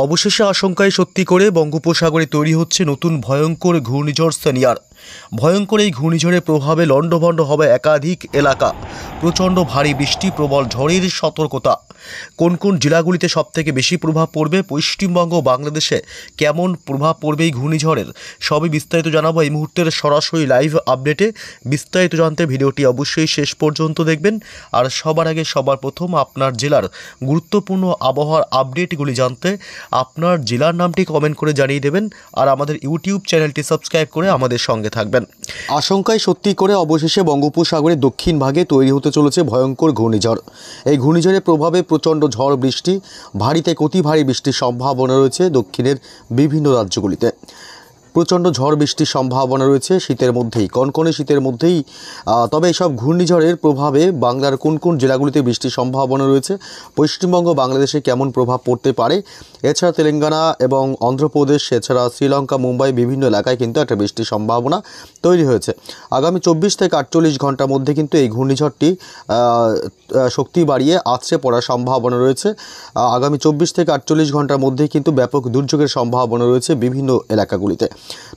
অবশেষে আশঙ্কায় সত্যি করে বঙ্গোপসাগরে তৈরি হচ্ছে নতুন ভয়ঙ্কর ঘূর্ণিঝড় সানিয়ার। ভয়ঙ্কর এই ঘূর্ণিঝড়ের প্রভাবে লণ্ডভণ্ড হবে একাধিক এলাকা। প্রচণ্ড ভারী বৃষ্টি, প্রবল ঝড়ের সতর্কতা। কোন কোন জেলাগুলিতে সবথেকে বেশি প্রভাব পড়বে, পশ্চিমবঙ্গ ও বাংলাদেশে কেমন প্রভাব পড়বে এই ঘূর্ণিঝড়ের, সবই বিস্তারিত জানাবো এই মুহূর্তের সরাসরি লাইভ আপডেটে। বিস্তারিত জানতে ভিডিওটি অবশ্যই শেষ পর্যন্ত দেখবেন। আর সবার আগে সবার প্রথম আপনার জেলার গুরুত্বপূর্ণ আবহাওয়ার আপডেটগুলি জানতে আপনার জেলার নামটি কমেন্ট করে জানিয়ে দেবেন। আর আমাদের ইউটিউব চ্যানেলটি সাবস্ক্রাইব করে আমাদের সঙ্গে থাকবেন। আশঙ্কায় সত্যি করে অবশেষে বঙ্গোপসাগরের দক্ষিণ ভাগে তৈরি হতে চলেছে ভয়ঙ্কর ঘূর্ণিঝড়। এই ঘূর্ণিঝড়ের প্রভাবে প্রচণ্ড ঝড় বৃষ্টি, ভারী থেকে অতি ভারী বৃষ্টির সম্ভাবনা রয়েছে দক্ষিণের বিভিন্ন রাজ্যগুলিতে। প্রচণ্ড ঝড় বৃষ্টির সম্ভাবনা রয়েছে শীতের মধ্যেই, কনকনে শীতের মধ্যেই। তবে এইসব ঘূর্ণিঝড়ের প্রভাবে বাংলার কোন কোন জেলাগুলিতে বৃষ্টির সম্ভাবনা রয়েছে, পশ্চিমবঙ্গ বাংলাদেশে কেমন প্রভাব পড়তে পারে, এছাড়া তেলেঙ্গানা এবং অন্ধ্রপ্রদেশ, এছাড়া শ্রীলঙ্কা, মুম্বাই বিভিন্ন এলাকায় কিন্তু একটা বৃষ্টির সম্ভাবনা তৈরি হয়েছে। আগামী 24 থেকে 48 ঘন্টার মধ্যে কিন্তু এই ঘূর্ণিঝড়টি শক্তি বাড়িয়ে আছড়ে পড়ার সম্ভাবনা রয়েছে। আগামী 24 থেকে 48 ঘন্টার মধ্যেই কিন্তু ব্যাপক দুর্যোগের সম্ভাবনা রয়েছে বিভিন্ন এলাকাগুলিতে।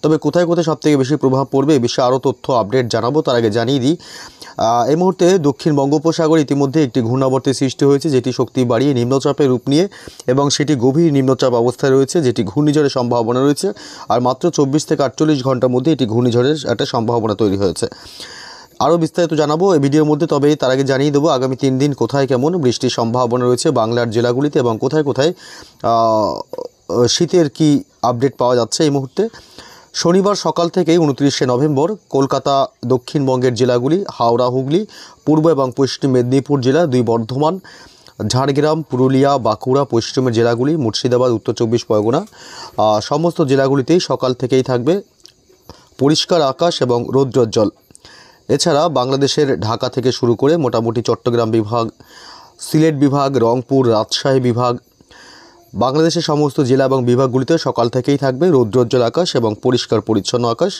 তবে কোথায় কোথায় সবথেকে বেশি প্রভাব পড়বে এ বিষয়ে আরও তথ্য আপডেট জানাবো। তার আগে জানিয়ে দিই, এই মুহূর্তে দক্ষিণ বঙ্গোপসাগরে ইতিমধ্যে একটি ঘূর্ণাবর্তের সৃষ্টি হয়েছে, যেটি শক্তি বাড়িয়ে নিম্নচাপের রূপ নিয়ে এবং সেটি গভীর নিম্নচাপ অবস্থায় রয়েছে, যেটি ঘূর্ণিঝড়ের সম্ভাবনা রয়েছে। আর মাত্র 24 থেকে 48 ঘন্টার মধ্যে এটি ঘূর্ণিঝড়ের একটা সম্ভাবনা তৈরি হয়েছে। আরও বিস্তারিত জানাবো এই ভিডিওর মধ্যে। তবে তার আগে জানিয়ে দেবো আগামী 3 দিন কোথায় কেমন বৃষ্টির সম্ভাবনা রয়েছে বাংলার জেলাগুলিতে এবং কোথায় কোথায় শীতের কি আপডেট পাওয়া যাচ্ছে এই মুহূর্তে। শনিবার সকাল থেকেই 29শে নভেম্বর কলকাতা, দক্ষিণবঙ্গের জেলাগুলি হাওড়া, হুগলি, পূর্ব এবং পশ্চিম মেদিনীপুর জেলা, 2 বর্ধমান, ঝাড়গ্রাম, পুরুলিয়া, বাঁকুড়া পশ্চিমের জেলাগুলি, মুর্শিদাবাদ, উত্তর 24 পরগনা, সমস্ত জেলাগুলিতেই সকাল থেকেই থাকবে পরিষ্কার আকাশ এবং রৌদ্রোজ্জ্বল। এছাড়া বাংলাদেশের ঢাকা থেকে শুরু করে মোটামুটি চট্টগ্রাম বিভাগ, সিলেট বিভাগ, রংপুর, রাজশাহী বিভাগ, বাংলাদেশের সমস্ত জেলা এবং বিভাগগুলিতে সকাল থেকেই থাকবে রৌদ্রোজ্জ্বল আকাশ এবং পরিষ্কার পরিচ্ছন্ন আকাশ।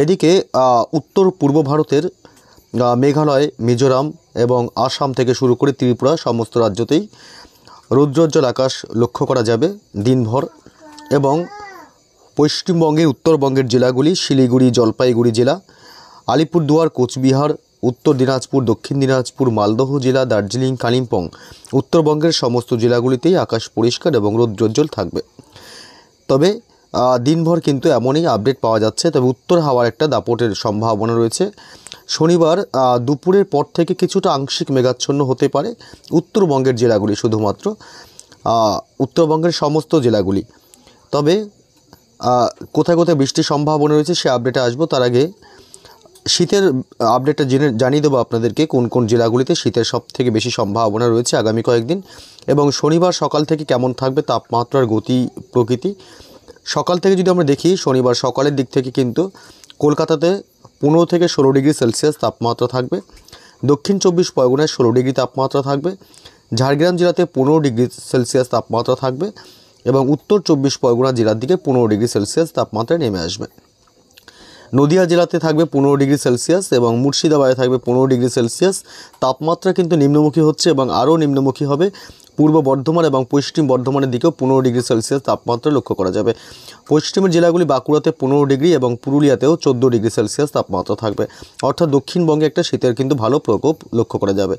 এদিকে উত্তর পূর্ব ভারতের মেঘালয়, মিজোরাম এবং আসাম থেকে শুরু করে ত্রিপুরা সমস্ত রাজ্যতেই রৌদ্রোজ্জ্বল আকাশ লক্ষ্য করা যাবে দিনভর। এবং পশ্চিমবঙ্গের উত্তরবঙ্গের জেলাগুলি শিলিগুড়ি, জলপাইগুড়ি জেলা, আলিপুরদুয়ার, কোচবিহার, উত্তর দিনাজপুর, দক্ষিণ দিনাজপুর, মালদহ জেলা, দার্জিলিং, কালিম্পং, উত্তরবঙ্গের সমস্ত জেলাগুলিতেই আকাশ পরিষ্কার এবং রৌদ্রোজ্জ্বল থাকবে। তবে দিনভর কিন্তু এমনই আপডেট পাওয়া যাচ্ছে। তবে উত্তর হাওয়ার একটা দাপটের সম্ভাবনা রয়েছে। শনিবার দুপুরের পর থেকে কিছুটা আংশিক মেঘাচ্ছন্ন হতে পারে উত্তরবঙ্গের জেলাগুলি, শুধুমাত্র উত্তরবঙ্গের সমস্ত জেলাগুলি। তবে কোথায় কোথায় বৃষ্টির সম্ভাবনা রয়েছে সে আপডেটে আসবো। তার আগে শীতের আপডেটটা জানিয়ে দেবো আপনাদেরকে কোন কোন জেলাগুলিতে শীতের সবথেকে বেশি সম্ভাবনা রয়েছে আগামী কয়েকদিন এবং শনিবার সকাল থেকে কেমন থাকবে তাপমাত্রার গতি প্রকৃতি। সকাল থেকে যদি আমরা দেখি, শনিবার সকালের দিক থেকে কিন্তু কলকাতাতে 15 থেকে 16 ডিগ্রি সেলসিয়াস তাপমাত্রা থাকবে, দক্ষিণ 24 পরগনায় 16 ডিগ্রি তাপমাত্রা থাকবে, ঝাড়গ্রাম জেলাতে 15 ডিগ্রি সেলসিয়াস তাপমাত্রা থাকবে এবং উত্তর 24 পরগনা জেলার দিকে 15 ডিগ্রি সেলসিয়াস তাপমাত্রা নেমে আসবে। নদিয়া জেলাতে থাকবে 15 ডিগ্রি সেলসিয়াস এবং মুর্শিদাবাদে থাকবে 15 ডিগ্রি সেলসিয়াস। তাপমাত্রা কিন্তু নিম্নমুখী হচ্ছে এবং আরও নিম্নমুখী হবে পূর্ব বর্ধমান এবং পশ্চিম বর্ধমানের দিকেও 15 ডিগ্রি সেলসিয়াস তাপমাত্রা লক্ষ্য করা যাবে। পশ্চিমের জেলাগুলি বাঁকুড়াতে 15 ডিগ্রি এবং পুরুলিয়াতেও 14 ডিগ্রি সেলসিয়াস তাপমাত্রা থাকবে। অর্থাৎ দক্ষিণবঙ্গে একটা শীতের কিন্তু ভালো প্রকোপ লক্ষ্য করা যাবে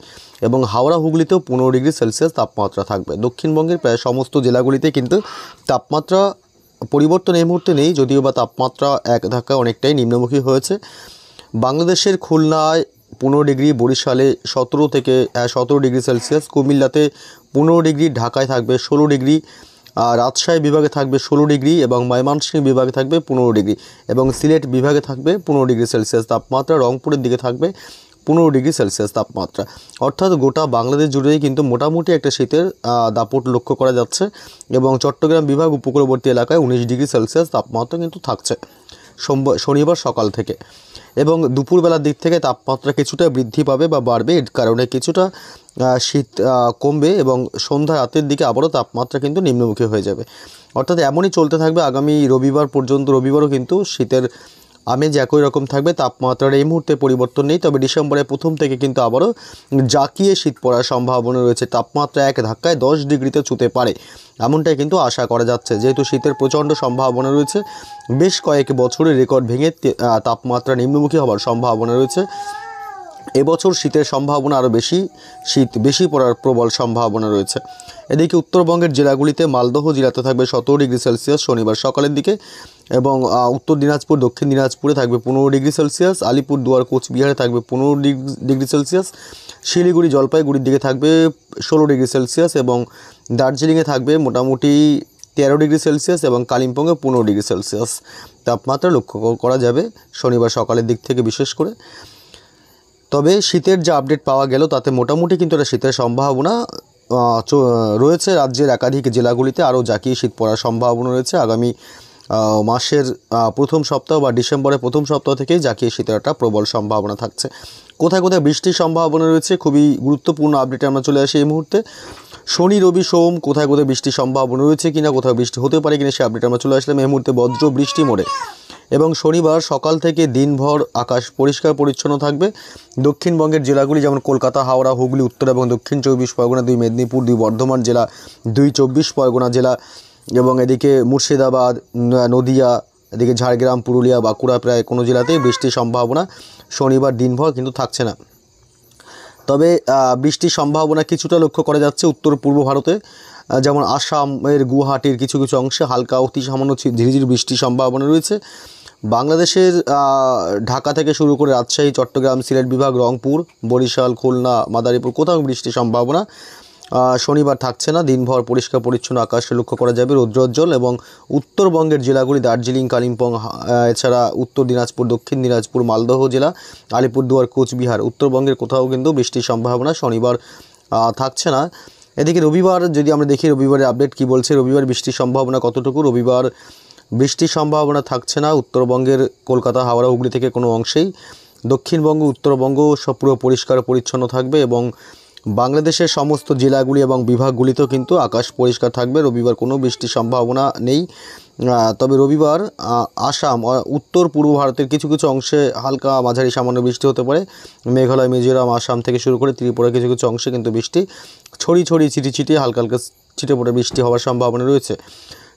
এবং হাওড়া, হুগলিতেও 15 ডিগ্রি সেলসিয়াস তাপমাত্রা থাকবে। দক্ষিণবঙ্গের প্রায় সমস্ত জেলাগুলিতে কিন্তু তাপমাত্রা পরিবর্তন এই মুহূর্তে নেই, যদিও বা তাপমাত্রা এক ধাক্কায় অনেকটাই নিম্নমুখী হয়েছে। বাংলাদেশের খুলনায় 15 ডিগ্রি, বরিশালে 17 ডিগ্রি সেলসিয়াস, কুমিল্লাতে 15 ডিগ্রি, ঢাকায় থাকবে 16 ডিগ্রি, রাজশাহী বিভাগে থাকবে 16 ডিগ্রি এবং ময়মনসিংহ বিভাগে থাকবে 15 ডিগ্রি এবং সিলেট বিভাগে থাকবে 15 ডিগ্রি সেলসিয়াস তাপমাত্রা। রংপুরের দিকে থাকবে 15 ডিগ্রি সেলসিয়াস তাপমাত্রা। অর্থাৎ গোটা বাংলাদেশ জুড়েই কিন্তু মোটামুটি একটা শীতের দাপট লক্ষ্য করা যাচ্ছে এবং চট্টগ্রাম বিভাগ উপকূলবর্তী এলাকায় 19 ডিগ্রি সেলসিয়াস তাপমাত্রা কিন্তু থাকছে শনিবার সকাল থেকে। এবং দুপুরবেলার দিক থেকে তাপমাত্রা কিছুটা বৃদ্ধি পাবে বা বাড়বে, এর কারণে কিছুটা শীত কমবে এবং সন্ধ্যা রাতের দিকে আবারও তাপমাত্রা কিন্তু নিম্নমুখী হয়ে যাবে। অর্থাৎ এমনই চলতে থাকবে আগামী রবিবার পর্যন্ত। রবিবারও কিন্তু শীতের আমেজ একই রকম থাকবে, তাপমাত্রার এই মুহূর্তে পরিবর্তন নেই। তবে ডিসেম্বরের প্রথম থেকে কিন্তু আবারও জাঁকিয়ে শীত পড়ার সম্ভাবনা রয়েছে। তাপমাত্রা এক ধাক্কায় 10 ডিগ্রিতে ছুঁতে পারে, এমনটাই কিন্তু আশা করা যাচ্ছে। যেহেতু শীতের প্রচণ্ড সম্ভাবনা রয়েছে, বেশ কয়েক বছরের রেকর্ড ভেঙে তাপমাত্রা নিম্নমুখী হওয়ার সম্ভাবনা রয়েছে। এবছর শীতের সম্ভাবনা আরও বেশি, শীত বেশি পড়ার প্রবল সম্ভাবনা রয়েছে। এদিকে উত্তরবঙ্গের জেলাগুলিতে মালদহ জেলাতে থাকবে 17 ডিগ্রি সেলসিয়াস শনিবার সকালের দিকে, এবং উত্তর দিনাজপুর, দক্ষিণ দিনাজপুরে থাকবে 15 ডিগ্রি সেলসিয়াস, আলিপুরদুয়ার, কোচবিহারে থাকবে 15 ডিগ্রি সেলসিয়াস, শিলিগুড়ি, জলপাইগুড়ির দিকে থাকবে 16 ডিগ্রি সেলসিয়াস, এবং দার্জিলিংয়ে থাকবে মোটামুটি 13 ডিগ্রি সেলসিয়াস, এবং কালিম্পংয়ে 15 ডিগ্রি সেলসিয়াস তাপমাত্রা লক্ষ্য করা যাবে শনিবার সকালের দিক থেকে বিশেষ করে। তবে শীতের যে আপডেট পাওয়া গেল তাতে মোটামুটি কিন্তু একটা শীতের সম্ভাবনা রয়েছে। রাজ্যের একাধিক জেলাগুলিতে আরও জাঁকিয়ে শীত পড়ার সম্ভাবনা রয়েছে। আগামী মাসের প্রথম সপ্তাহ বা ডিসেম্বরের প্রথম সপ্তাহ থেকেই জাঁকিয়ে শীতের একটা প্রবল সম্ভাবনা থাকছে। কোথায় কোথায় বৃষ্টির সম্ভাবনা রয়েছে, খুবই গুরুত্বপূর্ণ আপডেটে আমরা চলে আসি এই মুহূর্তে। শনি, রবি, সোম কোথায় কোথায় বৃষ্টির সম্ভাবনা রয়েছে কিনা, কোথাও বৃষ্টি হতে পারে কিনা, সেই আপডেটে আমরা চলে আসলাম এই মুহূর্তে। বজ্র বৃষ্টি মোড়ে এবং শনিবার সকাল থেকে দিনভর আকাশ পরিষ্কার পরিচ্ছন্ন থাকবে। দক্ষিণবঙ্গের জেলাগুলি যেমন কলকাতা, হাওড়া, হুগলি, উত্তর এবং দক্ষিণ 24 পরগনা, 2 মেদিনীপুর, 2 বর্ধমান জেলা, 2 24 পরগনা জেলা, এবং এদিকে মুর্শিদাবাদ, নদিয়া, এদিকে ঝাড়গ্রাম, পুরুলিয়া, বাঁকুড়া, প্রায় কোনো জেলাতেই বৃষ্টির সম্ভাবনা শনিবার দিনভর কিন্তু থাকছে না। তবে বৃষ্টির সম্ভাবনা কিছুটা লক্ষ্য করা যাচ্ছে উত্তর পূর্ব ভারতে, যেমন আসামের গুয়াহাটির কিছু কিছু অংশে হালকা অতি সামান্য ঝিরিঝিরি বৃষ্টির সম্ভাবনা রয়েছে। বাংলাদেশের ঢাকা থেকে শুরু করে রাজশাহী, চট্টগ্রাম, সিলেট বিভাগ, রংপুর, বরিশাল, খুলনা, মাদারীপুর কোথাও বৃষ্টির সম্ভাবনা শনিবার থাকছে না। দিনভর পরিষ্কার পরিচ্ছন্ন আকাশে লক্ষ্য করা যাবে, রৌদ্রোজ্জ্বল। এবং উত্তরবঙ্গের জেলাগুলি দার্জিলিং, কালিম্পং, এছাড়া উত্তর দিনাজপুর, দক্ষিণ দিনাজপুর, মালদহ জেলা, আলিপুরদুয়ার, কোচবিহার, উত্তরবঙ্গের কোথাও কিন্তু বৃষ্টির সম্ভাবনা শনিবার থাকছে না। এদিকে রবিবার যদি আমরা দেখি, রবিবারের আপডেট কী বলছে, রবিবার বৃষ্টির সম্ভাবনা কতটুকু। রবিবার বৃষ্টির সম্ভাবনা থাকছে না উত্তরবঙ্গের কলকাতা, হাওড়া, হুগলি থেকে কোনো অংশেই। দক্ষিণবঙ্গ, উত্তরবঙ্গ সব পুরো পরিষ্কার পরিচ্ছন্ন থাকবে, এবং বাংলাদেশের সমস্ত জেলাগুলি এবং বিভাগগুলিতেও কিন্তু আকাশ পরিষ্কার থাকবে। রবিবার কোনো বৃষ্টির সম্ভাবনা নেই। তবে রবিবার আসাম, উত্তর পূর্ব ভারতের কিছু কিছু অংশে হালকা মাঝারি সামান্য বৃষ্টি হতে পারে। মেঘালয়, মিজোরাম, আসাম থেকে শুরু করে ত্রিপুরা কিছু কিছু অংশে কিন্তু বৃষ্টি ছড়িয়ে ছিটিয়ে হালকা হালকা ছিটে পড়ে বৃষ্টি হওয়ার সম্ভাবনা রয়েছে।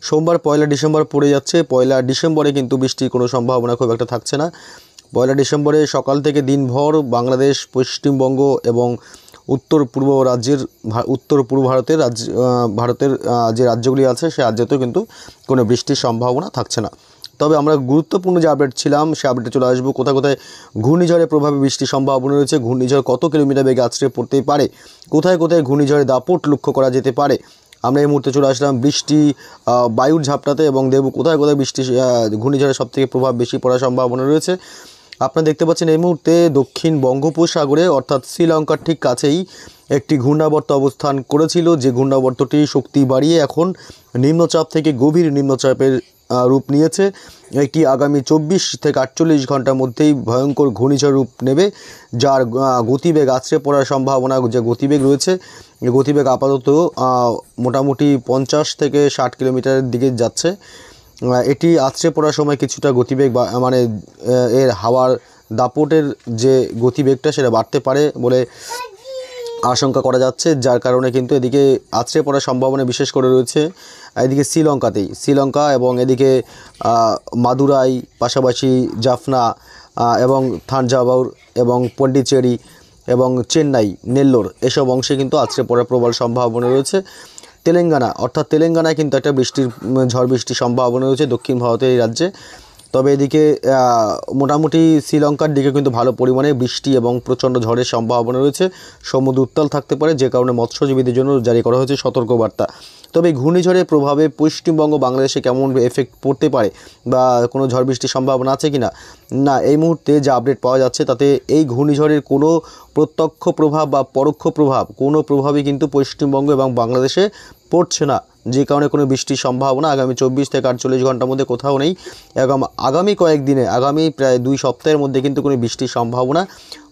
সোমবার 1 ডিসেম্বর পড়ে যাচ্ছে। 1 ডিসেম্বরে কিন্তু বৃষ্টির কোনো সম্ভাবনা খুব একটা থাকছে না। 1 ডিসেম্বরে সকাল থেকে দিনভর বাংলাদেশ, পশ্চিমবঙ্গ এবং উত্তর পূর্ব ভারতের ভারতের যে রাজ্যগুলি আছে সে রাজ্যতেও কিন্তু কোনো বৃষ্টির সম্ভাবনা থাকছে না। তবে আমরা গুরুত্বপূর্ণ যে আপডেট ছিলাম সে আপডেটে চলে আসবো। কোথায় কোথায় ঘূর্ণিঝড়ের প্রভাবে বৃষ্টির সম্ভাবনা রয়েছে, ঘূর্ণিঝড় কত কিলোমিটার বেগে আছড়ে পড়তেই পারে, কোথায় কোথায় ঘূর্ণিঝড়ের দাপট লক্ষ্য করা যেতে পারে। আমরা এই মুহূর্তে চলে আসলাম বৃষ্টি বায়ুর ঝাপটাতে, এবং দেখব কোথায় কোথায় বৃষ্টি ঘূর্ণিঝড়ের সবথেকে প্রভাব বেশি পড়ার সম্ভাবনা রয়েছে। আপনারা দেখতে পাচ্ছেন এই মুহূর্তে দক্ষিণ বঙ্গোপসাগরে অর্থাৎ শ্রীলঙ্কার ঠিক কাছেই একটি ঘূর্ণাবর্ত অবস্থান করেছিল, যে ঘূর্ণাবর্তটি শক্তি বাড়িয়ে এখন নিম্নচাপ থেকে গভীর নিম্নচাপের রূপ নিয়েছে। এটি আগামী 24 থেকে 48 ঘন্টার মধ্যেই ভয়ঙ্কর ঘূর্ণিঝড় রূপ নেবে, যার গতিবেগ আছড়ে পড়ার সম্ভাবনা, যে গতিবেগ রয়েছে এই গতিবেগ আপাতত মোটামুটি 50 থেকে 60 কিলোমিটারের দিকে যাচ্ছে। এটি আছড়ে পড়ার সময় কিছুটা গতিবেগ মানে এর হাওয়ার দাপটের যে গতিবেগটা সেটা বাড়তে পারে বলে আশঙ্কা করা যাচ্ছে, যার কারণে কিন্তু এদিকে আছড়ে পড়ার সম্ভাবনা বিশেষ করে রয়েছে এদিকে শ্রীলঙ্কা এবং এদিকে মাদুরাই, পাশাপাশি জাফনা এবং থাঞ্জাভুর এবং পন্ডিচেরি এবং চেন্নাই, নেল্লোর এসব অংশে কিন্তু আছড়ে পড়ার প্রবল সম্ভাবনা রয়েছে। তেলেঙ্গানায় কিন্তু একটা ঝড় বৃষ্টির সম্ভাবনা রয়েছে দক্ষিণ ভারতের এই রাজ্যে। তবে এদিকে মোটামুটি শ্রীলঙ্কার দিকে কিন্তু ভালো পরিমাণে বৃষ্টি এবং প্রচণ্ড ঝড়ের সম্ভাবনা রয়েছে। সমুদ্র উত্তাল থাকতে পারে, যে কারণে মৎস্যজীবীদের জন্য জারি করা হয়েছে সতর্কবার্তা। তবে ঘূর্ণিঝড়ের প্রভাবে পশ্চিমবঙ্গ, বাংলাদেশে কেমন এফেক্ট পড়তে পারে বা কোনো ঝড় বৃষ্টির সম্ভাবনা আছে কি না, এই মুহূর্তে যে আপডেট পাওয়া যাচ্ছে তাতে এই ঘূর্ণিঝড়ের কোনো প্রত্যক্ষ প্রভাব বা পরোক্ষ প্রভাব কোনো প্রভাবই কিন্তু পশ্চিমবঙ্গ এবং বাংলাদেশে পড়ছে না। যে কারণে কোনো বৃষ্টির সম্ভাবনা আগামী 24 থেকে 48 ঘন্টার মধ্যে কোথাও নেই। আগামী কয়েকদিনে, আগামী প্রায় 2 সপ্তাহের মধ্যে কিন্তু কোনো বৃষ্টির সম্ভাবনা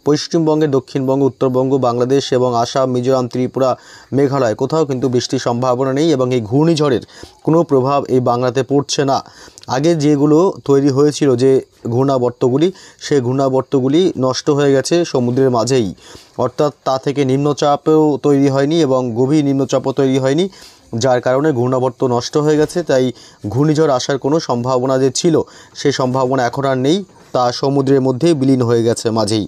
পশ্চিমবঙ্গে, দক্ষিণবঙ্গ, উত্তরবঙ্গ, বাংলাদেশ এবং আসাম, মিজোরাম, ত্রিপুরা, মেঘালয় কোথাও কিন্তু বৃষ্টির সম্ভাবনা নেই এবং এই ঘূর্ণিঝড়ের কোনো প্রভাব এই বাংলাতে পড়ছে না। আগে যেগুলো তৈরি হয়েছিল যে ঘূর্ণাবর্তগুলি, সেই ঘূর্ণাবর্তগুলি নষ্ট হয়ে গেছে সমুদ্রের মাঝেই, অর্থাৎ তা থেকে নিম্নচাপও তৈরি হয়নি এবং গভীর নিম্নচাপও তৈরি হয়নি, যার কারণে ঘূর্ণাবর্ত নষ্ট হয়ে গেছে। তাই ঘূর্ণিঝড় আসার কোনো সম্ভাবনা যে ছিল সেই সম্ভাবনা এখন আর নেই, তা সমুদ্রের মধ্যেই বিলীন হয়ে গেছে মাঝেই।